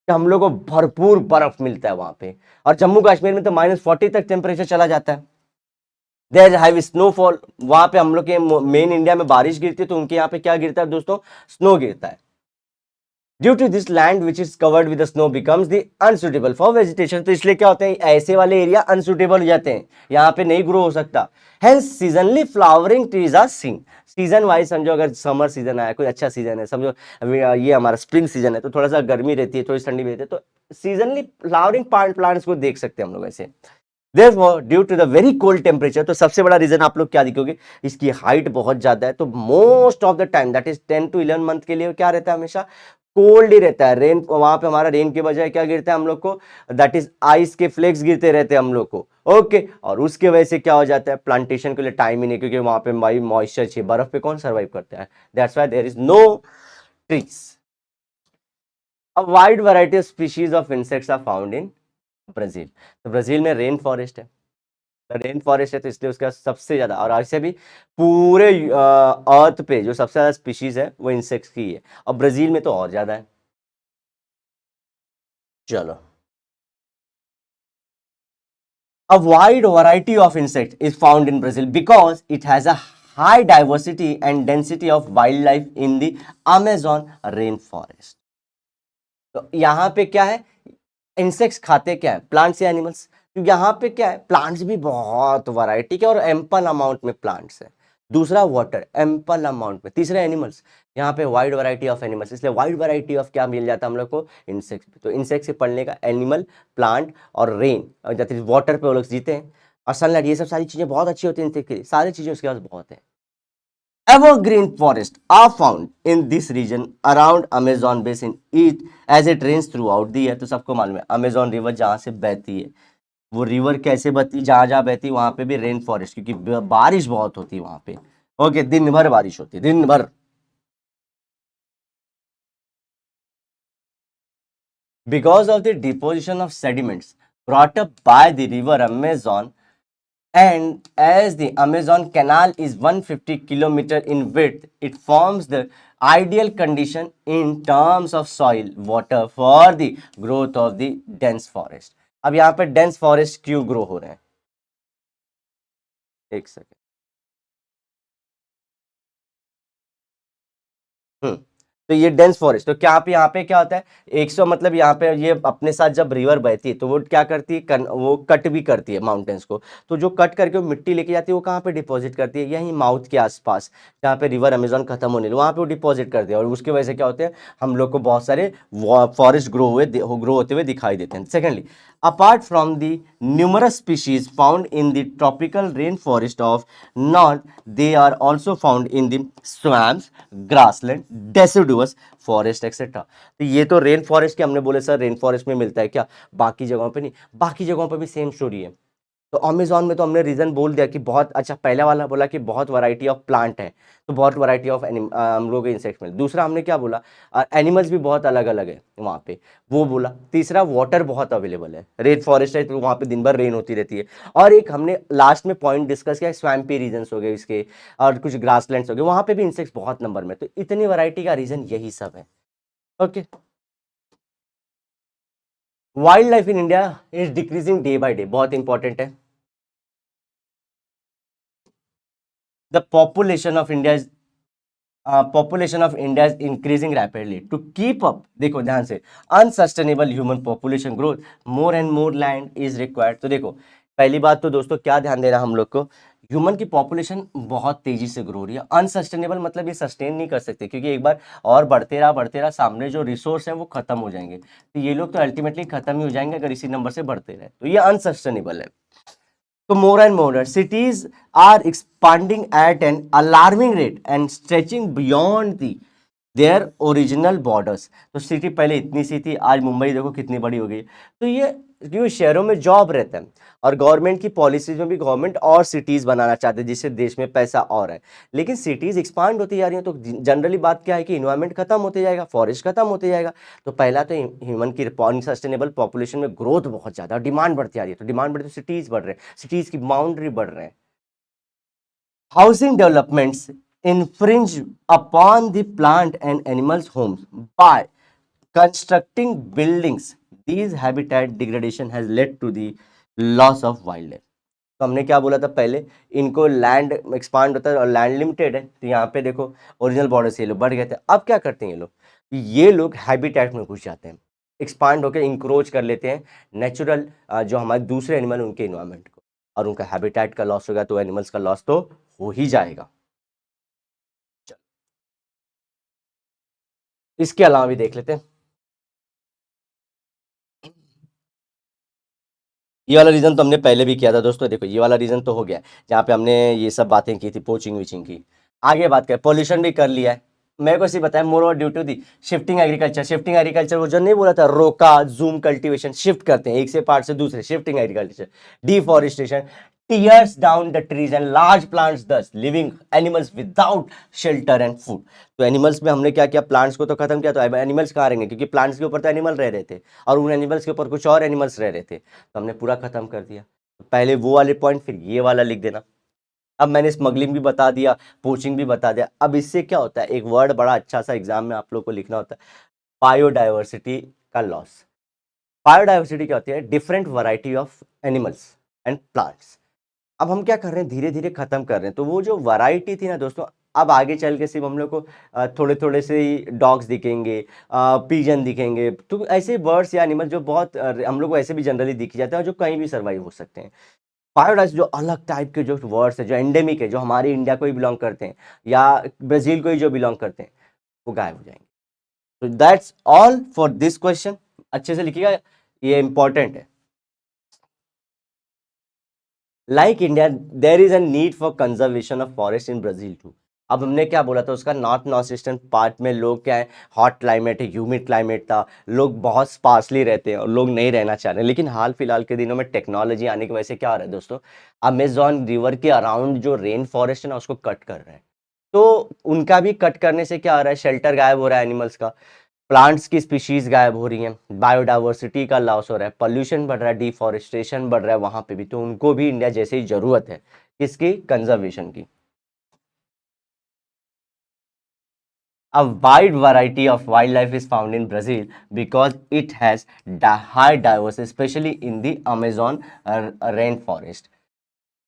हम लोग को भरपूर बर्फ मिलता है वहां पे। और जम्मू कश्मीर में तो -40 तक टेम्परेचर चला जाता है। देयर हैव स्नोफॉल, वहां पे हम लोग के मेन इंडिया में बारिश गिरती है, तो उनके यहाँ पे क्या गिरता है दोस्तों, स्नो गिरता है। Due to this land which is covered with snow becomes the unsuitable for vegetation. तो इसलिए क्या होते हैं, ऐसे वाले एरिया अनसुटेबल हो जाते हैं, यहाँ पे नहीं ग्रो हो सकता। Hence seasonally flowering trees are seen. Season wise समझो, अगर समर सीजन आया, कोई अच्छा सीजन है, समझो अभी ये हमारा स्प्रिंग सीजन है तो थोड़ा सा गर्मी रहती है, थोड़ी ठंडी भी रहती है, तो सीजनली फ्लावरिंग प्लांट्स को देख सकते हैं हम लोग ऐसे। Therefore, due to the very cold temperature, तो सबसे बड़ा रीजन आप लोग क्या दिखोगे, इसकी हाइट बहुत ज्यादा है, तो most of the time that is 10 to 11 month के लिए क्या रहता है, हमेशा कोल्ड ही रहता है। रेन वहां पे हमारा रेन के बजाय क्या गिरता है हम लोग को, दैट इज आइस के फ्लेक्स गिरते रहते हैं हम लोग को। ओके, और उसके वजह से क्या हो जाता है, प्लांटेशन के लिए टाइम ही नहीं, क्योंकि वहां पे भाई मॉइस्चर चाहिए, बर्फ पे कौन सर्वाइव करता है, that's why there is no trees. A wide variety of species of insects are found in Brazil. तो ब्राजील में रेन फॉरेस्ट है, रेन फॉरेस्ट है, तो इसलिए उसका सबसे ज्यादा, और ऐसे भी पूरे अर्थ पे जो सबसे ज्यादा स्पीशीज है वो इंसेक्ट्स की है, और ब्राजील में तो और ज्यादा है। चलो, a wide variety of insects is found in Brazil because it has a high diversity and density of wildlife in the Amazon rainforest। तो यहाँ पे क्या है, इंसेक्ट्स खाते क्या है, प्लांट्स या एनिमल्स, तो यहाँ पे क्या है, प्लांट्स भी बहुत वैरायटी के और एम्पल अमाउंट में प्लांट्स है। दूसरा वाटर, एम्पल अमाउंट में। तीसरा एनिमल्स, यहाँ पे वाइड वैरायटी ऑफ एनिमल्स, इसलिए वाइड वैरायटी ऑफ क्या मिल जाता है हम लोग को, इंसेक्ट्स। तो इंसेक्ट्स से पढ़ने का एनिमल, प्लांट और रेन, और जैसे वाटर पे वो लोग जीते हैं, और सनलाइट, ये सब सारी चीजें बहुत अच्छी होती हैं इंसेक्ट के लिए, सारी चीजें उसके पास बहुत है। Evergreen forests are found in this region around Amazon basin it as it rains throughout the year। तो सबको मालूम है अमेजोन रिवर जहां से बहती है, वो रिवर कैसे बहती, जहां जहां बहती वहां पे भी रेन फॉरेस्ट, क्योंकि बारिश बहुत होती है वहां पे। ओके, दिन भर बारिश होती है, दिन भर। Because of the deposition of sediments brought up by the river Amazon, and as the Amazon Canal is 150 km in width, it forms the ideal condition in terms of soil water for the growth of the dense forest। अब यहाँ पे dense forest क्यों grow हो रहे हैं, एक second. हम्म, तो ये डेंस फॉरेस्ट, तो क्या आप यहाँ पे क्या होता है, 100 मतलब यहाँ पे ये अपने साथ जब रिवर बहती है तो वो क्या करती है, वो कट भी करती है माउंटेन्स को। तो जो कट करके वो मिट्टी लेके जाती है वो कहाँ पे डिपॉजिट करती है, यहीं माउथ के आसपास, जहाँ पे रिवर अमेजोन खत्म होने लगी वहाँ पे वो डिपॉजिट करती है, और उसकी वजह से क्या होते हैं, हम लोग को बहुत सारे फॉरेस्ट ग्रो होते हुए दिखाई देते हैं। Secondly, apart from the numerous species found in the tropical rainforest of north, they are also found in the swamps, grassland, deciduous forest etc। तो ये तो रेन फॉरेस्ट के हमने बोले सर रेन फॉरेस्ट में मिलता है क्या, बाकी जगहों पे नहीं, बाकी जगहों पे भी सेम स्टोरी है। तो अमेजोन में तो हमने रीजन बोल दिया कि बहुत अच्छा, पहला वाला बोला कि बहुत वैरायटी ऑफ प्लांट है, तो बहुत वैरायटी ऑफ हम लोग इंसेक्ट्स में। दूसरा हमने क्या बोला, एनिमल्स भी बहुत अलग अलग है वहाँ पे, वो बोला। तीसरा, वाटर बहुत अवेलेबल है, रेन फॉरेस्ट है तो वहाँ पे दिन भर रेन होती रहती है। और एक हमने लास्ट में पॉइंट डिस्कस किया, स्वैम्पी रीजन्स हो गए इसके, और कुछ ग्रासलैंड्स हो गए, वहाँ पे भी इंसेक्ट्स बहुत नंबर में। तो इतनी वैरायटी का रीजन यही सब है। Okay, wild life in India is decreasing day by day, बहुत इंपॉर्टेंट है। The population of India is increasing rapidly to keep up, देखो ध्यान से, unsustainable human population growth, more and more land is required. तो देखो, पहली बात तो दोस्तों क्या ध्यान देना हम लोग को, ह्यूमन की पॉपुलेशन बहुत तेजी से ग्रो रही है। अनसस्टेनेबल मतलब ये सस्टेन नहीं कर सकते, क्योंकि एक बार और बढ़ते रहा सामने जो रिसोर्स है वो खत्म हो जाएंगे, तो ये लोग तो अल्टीमेटली खत्म ही हो जाएंगे अगर इसी नंबर से बढ़ते रहे, तो ये अनसस्टेनेबल है। So more and more cities are expanding at an alarming rate and stretching beyond their original borders। तो सिटी पहले इतनी सी थी, आज मुंबई देखो कितनी बड़ी हो गई। तो ये क्योंकि शहरों में जॉब रहता है, और गवर्नमेंट की पॉलिसीज में भी गवर्नमेंट और सिटीज बनाना चाहते हैं जिससे देश में पैसा और है, लेकिन सिटीज एक्सपांड होती जा रही हैं, तो जनरली बात क्या है कि इन्वायरमेंट खत्म होते जाएगा, फॉरेस्ट खत्म होते जाएगा। तो पहला तो ह्यूमन की सस्टेनेबल पॉपुलेशन में ग्रोथ बहुत ज्यादा, डिमांड बढ़ती आ रही है, तो डिमांड बढ़ी तो सिटीज बढ़ रहे हैं, सिटीज की बाउंड्री बढ़ रहे हैं। Housing developments infringe upon the plant and animals homes by constructing buildings। These habitat degradation has led to the loss of wildlife। तो हमने क्या बोला था पहले, इनको लैंड एक्सपांड होता है और लैंड लिमिटेड है, तो यहाँ पे देखो ओरिजिनल बॉर्डर से ये लोग बढ़ गए थे। अब क्या करते हैं ये लोग हैबिटेट में घुस जाते हैं, एक्सपांड होकर इंक्रोच कर लेते हैं नेचुरल जो हमारे दूसरे एनिमल उनके इन्वायरमेंट को, और उनका हैबिटेट का लॉस होगा तो एनिमल्स का लॉस तो हो ही जाएगा। इसके अलावा भी देख लेते हैं। ये वाला रीज़न तो हमने पहले भी किया था दोस्तों। देखो ये वाला रीज़न तो हो गया, जहाँ पे हमने ये सब बातें की थी, पोचिंग वीचिंग की। आगे बात करें, पॉल्यूशन भी कर लिया है। मेरे को इसी बताया, moreover due to the shifting agriculture. Shifting agriculture वो जो नहीं बोला था, रोका, जूम कल्टीवेशन, शिफ्ट करते हैं एक से पार्ट से दूसरे, shifting agriculture. Deforestation tears down the trees and large plants, thus living animals without shelter and food। तो एनिमल्स में हमने क्या किया, प्लांट्स को तो खत्म किया, तो एनिमल्स कहाँ रहेंगे, क्योंकि प्लांट्स के ऊपर तो एनिमल रह रहे थे और उन एनिमल्स के ऊपर कुछ और एनिमल्स रह रहे थे, तो हमने पूरा खत्म कर दिया। पहले वो वाले पॉइंट, फिर ये वाला लिख देना। अब मैंने स्मगलिंग भी बता दिया, पोचिंग भी बता दिया। अब इससे क्या होता है, एक वर्ड बड़ा अच्छा सा एग्जाम में आप लोग को लिखना होता है, बायोडाइवर्सिटी का लॉस। बायोडाइवर्सिटी क्या होती है, different variety of animals and plants. अब हम क्या कर रहे हैं, धीरे धीरे खत्म कर रहे हैं। तो वो जो वैरायटी थी ना दोस्तों, अब आगे चल के सिर्फ हम लोग को थोड़े थोड़े से ही डॉग्स दिखेंगे, पिजन दिखेंगे, तो ऐसे बर्ड्स या एनिमल जो बहुत हम लोग को ऐसे भी जनरली दिख जाते हैं और जो कहीं भी सर्वाइव हो सकते हैं। पैराडाइज जो अलग टाइप के जो वर्ड्स है, जो एंडेमिक है, जो हमारे इंडिया को ही बिलोंग करते हैं या ब्राजील को ही जो बिलोंग करते हैं, वो गायब हो जाएंगे। तो that's all for this question. अच्छे से लिखिएगा, ये इंपॉर्टेंट है। Like India, there is a need for conservation of forest in Brazil too. अब हमने क्या बोला था, उसका नॉर्थ ईस्टर्न पार्ट में लोग क्या है, हॉट क्लाइमेट है, ह्यूमिड क्लाइमेट था, लोग बहुत स्पार्सली रहते हैं और लोग नहीं रहना चाह रहे। लेकिन हाल फिलहाल के दिनों में टेक्नोलॉजी आने की वजह से क्या हो रहा है दोस्तों, अमेजॉन रिवर के अराउंड जो रेन फॉरेस्ट है ना, उसको कट कर रहे हैं। तो उनका भी कट करने से क्या हो रहा है, शेल्टर गायब हो रहा है एनिमल्स का, प्लांट्स की स्पीशीज गायब हो रही हैं, बायोडाइवर्सिटी का लॉस हो रहा है, पोल्यूशन बढ़ रहा है, डिफॉरेस्टेशन बढ़ रहा है वहां पे भी। तो उनको भी इंडिया जैसे ही जरूरत है किसकी, कंजर्वेशन की। A wide variety of wildlife is found in Brazil because it has high diversity, especially in the Amazon rainforest।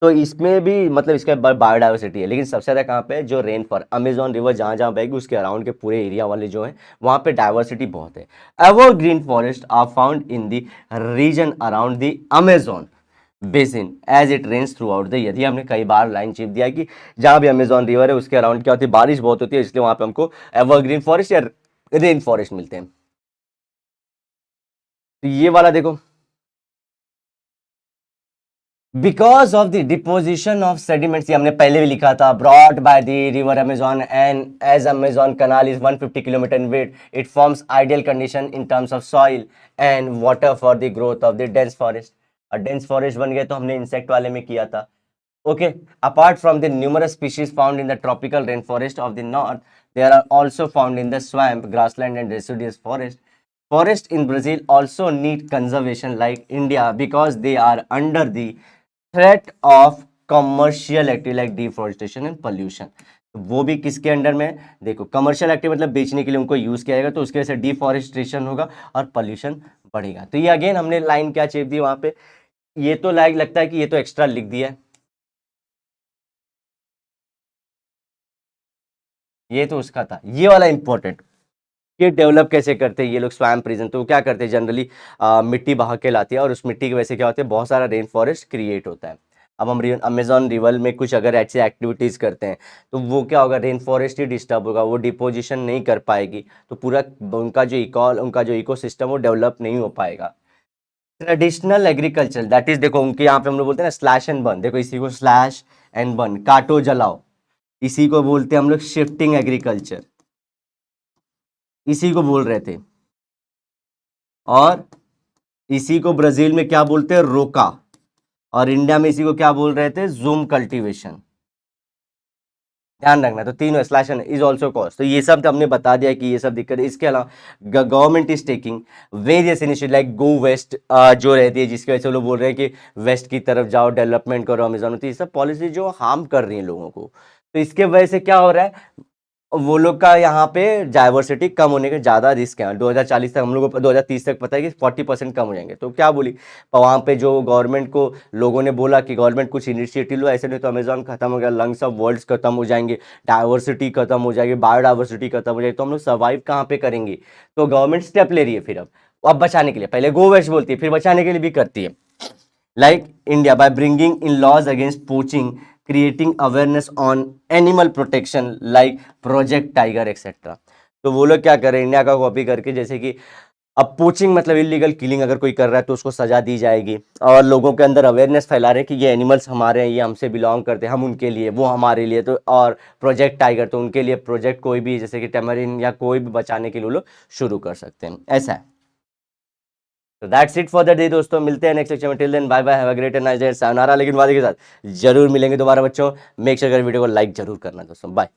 तो इसमें भी मतलब इसका बायोडाइवर्सिटी है, लेकिन सबसे ज़्यादा कहाँ पे है, जो रेन फॉर अमेजॉन रिवर जहाँ जहाँ बहेगी उसके अराउंड के पूरे एरिया वाले जो हैं वहाँ पे डाइवर्सिटी बहुत है। Evergreen forest are found in the region around the Amazon basin as it rains throughout the year. ये हमने कई बार लाइन चिप दिया कि जहाँ भी अमेजॉन रिवर है उसके अराउंड क्या होती है, बारिश बहुत होती है, इसलिए वहाँ पे हमको एवरग्रीन फॉरेस्ट या रेन फॉरेस्ट मिलते हैं। तो ये वाला देखो, because of the deposition of sediments, ये हमने पहले भी लिखा था, brought by the river Amazon and as Amazon canal is 150 kilometre in width, it forms ideal condition in terms of soil and water for the growth of the dense forest. और dense forest बन गए तो हमने insect वाले में किया था। Okay, apart from the numerous species found in the tropical rainforest of the north, there are also found in the swamp, grassland and deciduous forest. Forests in Brazil also need conservation like India because they are under the threat of commercial activity like deforestation and pollution। तो वो भी किसके under में है? देखो, commercial activity मतलब बेचने के लिए उनको यूज किया जाएगा, तो उसकी वजह से डिफॉरेस्टेशन होगा और पोल्यूशन बढ़ेगा। तो ये अगेन हमने लाइन क्या चेप दी वहां पे, ये तो लाइक लगता है कि ये तो एक्स्ट्रा लिख दिया है, ये तो उसका था, ये वाला इंपॉर्टेंट। ये डेवलप कैसे करते हैं ये लोग, स्वैम्प रीजन। तो क्या करते हैं जनरली, मिट्टी बहा के लाती है और उस मिट्टी की वजह से क्या होता है, बहुत सारा रेन फॉरेस्ट क्रिएट होता है। अब हम अमेजॉन रिवर में कुछ अगर ऐसे एक्टिविटीज़ करते हैं तो वो क्या होगा, रेन फॉरेस्ट ही डिस्टर्ब होगा, वो डिपोजिशन नहीं कर पाएगी, तो पूरा उनका जो इकोसिस्टम वो डेवलप नहीं हो पाएगा। ट्रेडिशनल एग्रीकल्चर दैट इज, देखो उनके यहाँ पे हम लोग बोलते हैं ना स्लैश एंड बर्न, देखो इसी को स्लैश एंड बर्न, काटो जलाओ, इसी को बोलते हैं हम लोग शिफ्टिंग एग्रीकल्चर, इसी को बोल रहे थे। और इसी को ब्राजील में क्या बोलते हैं, रोका, और इंडिया में इसी को क्या बोल रहे थे, जूम कल्टीवेशन। ध्यान रखना, तो तीनों स्लैश इज ऑल्सो कॉस्ट। तो ये सब तो हमने बता दिया कि ये सब दिक्कत है। इसके अलावा government is taking various initiative like go west जो रहती है, जिसकी वजह से लोग बोल रहे हैं कि वेस्ट की तरफ जाओ, डेवलपमेंट करो अमेजोन में, तो ये सब पॉलिसी जो हार्म कर रही है लोगों को। तो इसके वजह से क्या हो रहा है, वो लोग का यहाँ पे डाइवर्सिटी कम होने के ज़्यादा रिस्क है। 2040 तक हम लोग को, 2030 तक पता है कि 40% कम हो जाएंगे। तो क्या बोली, पर वहाँ पे जो गवर्नमेंट को लोगों ने बोला कि गवर्नमेंट कुछ इनिशिएटिव लो, ऐसे नहीं तो अमेजॉन खत्म हो गया, लंग्स ऑफ वर्ल्ड्स खत्म हो जाएंगे, डाइवर्सिटी खत्म हो जाएगी, बायोडाइवर्सिटी खत्म हो जाएगी, तो हम लोग सर्वाइव कहाँ पे करेंगे। तो गवर्नमेंट स्टेप ले रही है फिर अब बचाने के लिए, पहले गो वेस्ट बोलती है, फिर बचाने के लिए भी करती है। like India by bringing in laws against poaching, creating awareness on animal protection like Project Tiger etc। तो वो लोग क्या कर रहे हैं, इंडिया का कॉपी करके, जैसे कि अब पोचिंग मतलब इलीगल किलिंग अगर कोई कर रहा है तो उसको सजा दी जाएगी, और लोगों के अंदर अवेयरनेस फैला रहे हैं कि ये एनिमल्स हमारे हैं, ये हमसे बिलोंग करते हैं, हम उनके लिए, वो हमारे लिए। तो और प्रोजेक्ट टाइगर, तो उनके लिए प्रोजेक्ट कोई भी जैसे कि टेमरिन या कोई भी बचाने के लिए वो लोग शुरू कर सकते हैं, ऐसा है। तो that's it for the day दोस्तों, मिलते हैं नेक्स्ट लेक्चर में। Till then bye bye, have a great and nice day, sayonara. लेकिन वादे के साथ जरूर मिलेंगे दोबारा बच्चों, मेक श्योर वीडियो को लाइक जरूर करना दोस्तों, बाय।